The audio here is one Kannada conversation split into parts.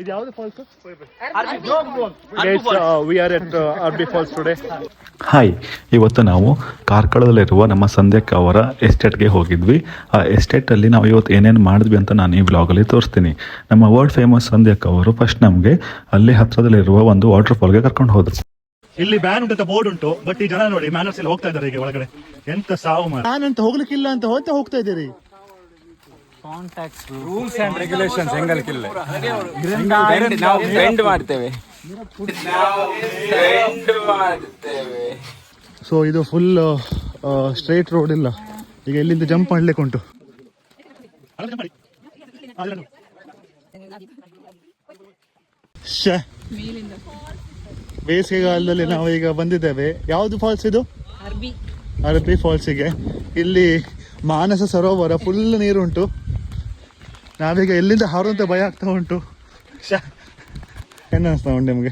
ಇದು ಯಾವುದು falls? We are at Arbi falls today. Hi, ಇವತ್ತು ನಾವು ಕಾರ್ಕಳದಲ್ಲಿರುವ ನಮ್ಮ ಸಂಧ್ಯಕ್ಕ ಅವರ ಎಸ್ಟೇಟ್ಗೆ ಹೋಗಿದ್ವಿ. ಆ ಎಸ್ಟೇಟಲ್ಲಿ ನಾವು ಇವತ್ತು ಏನೇನು ಮಾಡಿದ್ವಿ ಅಂತ ನಾನು ಈ ಬ್ಲಾಗಲ್ಲಿ ತೋರಿಸ್ತೀನಿ. ನಮ್ಮ ವರ್ಲ್ಡ್ ಫೇಮಸ್ ಸಂಧ್ಯಕ್ಕ ಅವರು ಫಸ್ಟ್ ನಮಗೆ ಅಲ್ಲಿ ಹತ್ರದಲ್ಲಿರುವ ಒಂದು ವಾಟರ್ ಫಾಲ್ಗೆ ಕರ್ಕೊಂಡು ಹೋದ್ರು. ಇಲ್ಲಿ ಬ್ಯಾನ್ ಉಂಟು ಅಂತ ಬೋರ್ಡ್ ಉಂಟು, ಬಟ್ ಈ ಜನ ನೋಡಿ ಮ್ಯಾನರ್ಸ್ ಅಲ್ಲಿ ಹೋಗ್ತಾ ಇದ್ದಾರೆ ಈಗ ಒಳಗಡೆ. ಎಂತ ಸಾವು ಬ್ಯಾನ್ ಅಂತ ಹೋಗ್ಲಿಕ್ಕಿಲ್ಲ ಅಂತ ಹೋಗ್ತಾ ಇದ್ದೀರಿ. ರೂಲ್ಸ್ ಅಂಡ್ ರೆಗ್ಯುಲೇಷನ್ಸ್ ಹೆಂಗಲ್ಕಿಲ್ಲ, ನಾವು ಬೆಂಡ್ ಮಾಡ್ತೇವೆ. ಸೊ ಇದು ಫುಲ್ ಸ್ಟ್ರೈಟ್ ರೋಡ್ ಇಲ್ಲ. ಈಗ ಇಲ್ಲಿಂದ ಜಂಪ್ ಮಾಡ್ಲಿಕ್ಕೆ ಉಂಟು. ಬೇಸಿಗೆಗಾಲದಲ್ಲಿ ನಾವು ಈಗ ಬಂದಿದ್ದೇವೆ. ಯಾವುದು ಫಾಲ್ಸ್ ಇದು? ಅರ್ಬಿ ಫಾಲ್ಸಿಗೆ. ಇಲ್ಲಿ ಮಾನಸ ಸರೋವರ ಫುಲ್ ನೀರುಂಟು. ನಾವೀಗ ಎಲ್ಲಿಂದ ಹಾರುವಂತ ಭಯ ಆಗ್ತಾ ಉಂಟು. ಏನ್ ಅನಿಸ್ತಾ ಉಂಟು ನಿಮ್ಗೆ?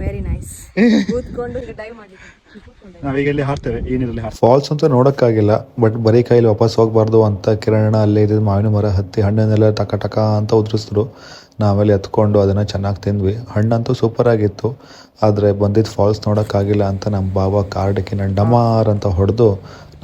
Very nice. ನಾವೀಗ ಇಲ್ಲಿ ಹಾರ್ತೇವೆ ಈ ನೀರಲ್ಲಿ. ಫಾಲ್ಸ್ ಅಂತ ನೋಡೋಕ್ಕಾಗಿಲ್ಲ, ಬಟ್ ಬರೀ ಕೈಲಿ ವಾಪಸ್ ಹೋಗಬಾರ್ದು ಅಂತ ಕಿರಣ ಅಲ್ಲೇ ಇದ್ದ ಮಾವಿನ ಮರ ಹತ್ತಿ ಹಣ್ಣನ್ನೆಲ್ಲ ಟಕ ಟಕ ಅಂತ ಉದುರಿಸಿದ್ರು. ನಾವೆಲ್ಲ ಎತ್ಕೊಂಡು ಅದನ್ನು ಚೆನ್ನಾಗಿ ತಿಂದ್ವಿ. ಹಣ್ಣಂತೂ ಸೂಪರ್ ಆಗಿತ್ತು. ಆದರೆ ಬಂದಿದ್ದು ಫಾಲ್ಸ್ ನೋಡೋಕ್ಕಾಗಿಲ್ಲ ಅಂತ ನಮ್ಮ ಬಾಬಾ ಕಾರ್ಡಿಕಿನ ಡಮಾರ್ ಅಂತ ಹೊಡೆದು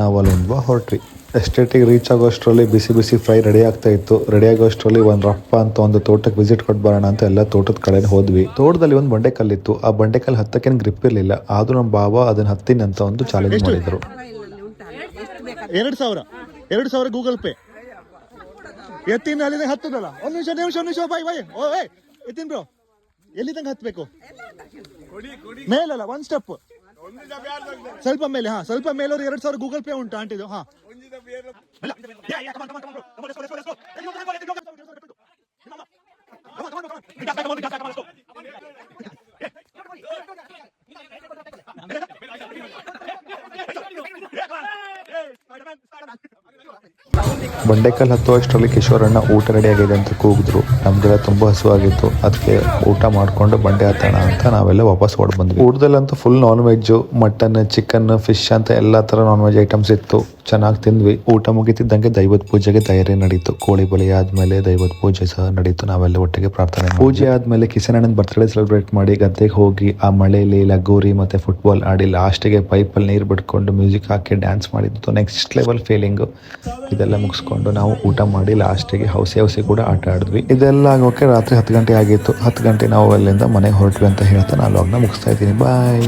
ನಾವು ಅಲ್ಲಿಂದ ಹೊರಟ್ವಿ. ಎಸ್ಟೇಟಿಗೆ ರೀಚ್ ಆಗೋಷ್ಟರಲ್ಲಿ ಬಿಸಿ ಬಿಸಿ ಫ್ರೈ ರೆಡಿ ಆಗ್ತಾ ಇತ್ತು. ರೆಡಿ ಆಗೋಷ್ಟರಲ್ಲಿ ಒಂದು ರಪ್ಪ ಅಂತ ಒಂದು ತೋಟಕ್ಕೆ ವಿಸಿಟ್ ಕೊಟ್ಟು ಬರೋಣ ಅಂತ ಎಲ್ಲ ತೋಟದ ಕಡೆ ಹೋದ್ವಿ. ತೋಟದಲ್ಲಿ ಒಂದು ಬಂಡೆಕಲ್ಲಿತ್ತು. ಆ ಬಂಡೆಕಲ್ಲು ಹತ್ತಕ್ಕೇನು ಗ್ರಿಪ್ ಇರಲಿಲ್ಲ. ಆದ್ರೂ ನಮ್ಮ ಬಾಬಾ ಅದನ್ನ ಹತ್ತಿನ ಅಂತ ಒಂದು ಚಾಲೆಂಜ್ ಮಾಡಿದ್ರು. 2,000 ಗೂಗಲ್ ಪೇ ಎತ್ತಿನ ಅಲ್ಲಿಂದ ಹತ್ತದಲ್ಲ. ಒಂದು ನಿಮಿಷ ಬಾಯ್ ಎತ್ತಿನ ಬ್ರೋ, ಎಲ್ಲಿ ತನಕ ಹತ್ಬೇಕು? ಮೇಲಲ್ಲ, ಒಂದ್ ಸ್ಟೆಪ್ ಸ್ವಲ್ಪ ಮೇಲೆ. ಸ್ವಲ್ಪ ಮೇಲೆ 2,000 ಗೂಗಲ್ ಪೇ ಉಂಟು ಆಂಟಿದು. ಬಂಡೆಕಲ್ ಹತ್ತುವಷ್ಟರಲ್ಲಿ ಕಿಶೋರಣ್ಣ ಊಟ ರೆಡಿ ಆಗಿದೆ ಅಂತ ಕೂಗಿದ್ರು. ನಮ್ಗೆಲ್ಲ ತುಂಬಾ ಹಸುವಾಗಿತ್ತು. ಅದಕ್ಕೆ ಊಟ ಮಾಡ್ಕೊಂಡು ಬಂಡೆ ಹತ್ತೋಣ ಅಂತ ನಾವೆಲ್ಲ ವಾಪಸ್ ಓಡ್ ಬಂದ್ವಿ. ಊಟದಲ್ಲಂತೂ full non veg, mutton, chicken, fish ಅಂತ ಎಲ್ಲಾ ತರ ನಾನ್ ವೆಜ್ ಐಟಮ್ಸ್ ಇತ್ತು. ಚೆನ್ನಾಗಿ ತಿಂದ್ವಿ. ಊಟ ಮುಗಿತಿದ್ದಂಗೆ ದೈವದ ಪೂಜೆಗೆ ತಯಾರಿ ನಡೀತು. ಕೋಳಿ ಬಲಿ ಆದ್ಮೇಲೆ ದೈವದ ಪೂಜೆ ಸಹ ನಡೀತು. ನಾವೆಲ್ಲ ಒಟ್ಟಿಗೆ ಪ್ರಾರ್ಥನೆ. ಪೂಜೆ ಆದ್ಮೇಲೆ ಕಿಸನಣ್ಣನ ಬರ್ತ್ಡೇ ಸೆಲೆಬ್ರೇಟ್ ಮಾಡಿ ಗದ್ದೆಗೆ ಹೋಗಿ ಆ ಮಳೆಯಲ್ಲಿ ಲಗೋರಿ ಮತ್ತೆ ಫುಟ್ಬಾಲ್ ಆಡಿ ಲಾಸ್ಟಿಗೆ ಪೈಪಲ್ಲಿ ನೀರು ಬಿಟ್ಕೊಂಡು ಮ್ಯೂಸಿಕ್ ಹಾಕಿ ಡ್ಯಾನ್ಸ್ ಮಾಡಿದ್ದು ನೆಕ್ಸ್ಟ್ ಲೆವೆಲ್ ಫೀಲಿಂಗು. ಇದೆಲ್ಲ ಮುಗಿಸ್ಕೊಂಡು ನಾವು ಊಟ ಮಾಡಿ ಲಾಸ್ಟಿಗೆ ಹೌಸಿ ಕೂಡ ಆಟ ಆಡಿದ್ವಿ. ಇದೆಲ್ಲ ಆಗೋಕೆ ರಾತ್ರಿ 10 ಗಂಟೆ ಆಗಿತ್ತು. 10 ಗಂಟೆ ನಾವು ಅಲ್ಲಿಂದ ಮನೆಗೆ ಹೊರಟ್ವಿ ಅಂತ ಹೇಳ್ತಾ ನಾನು ವ್ಲಾಗ್ನ ಮುಗಿಸ್ತಾ ಇದ್ದೀನಿ. ಬಾಯ್.